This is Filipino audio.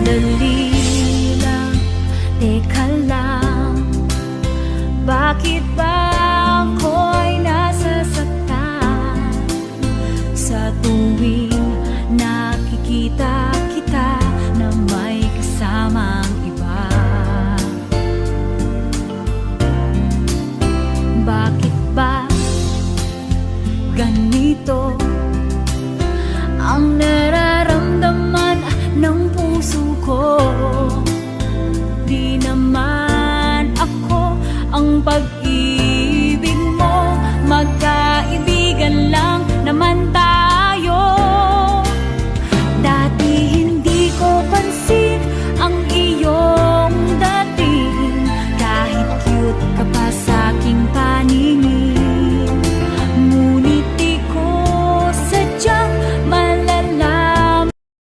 Sandali lang, teka lang, bakit ba ako'y nasasaktan sa tuwing nakikita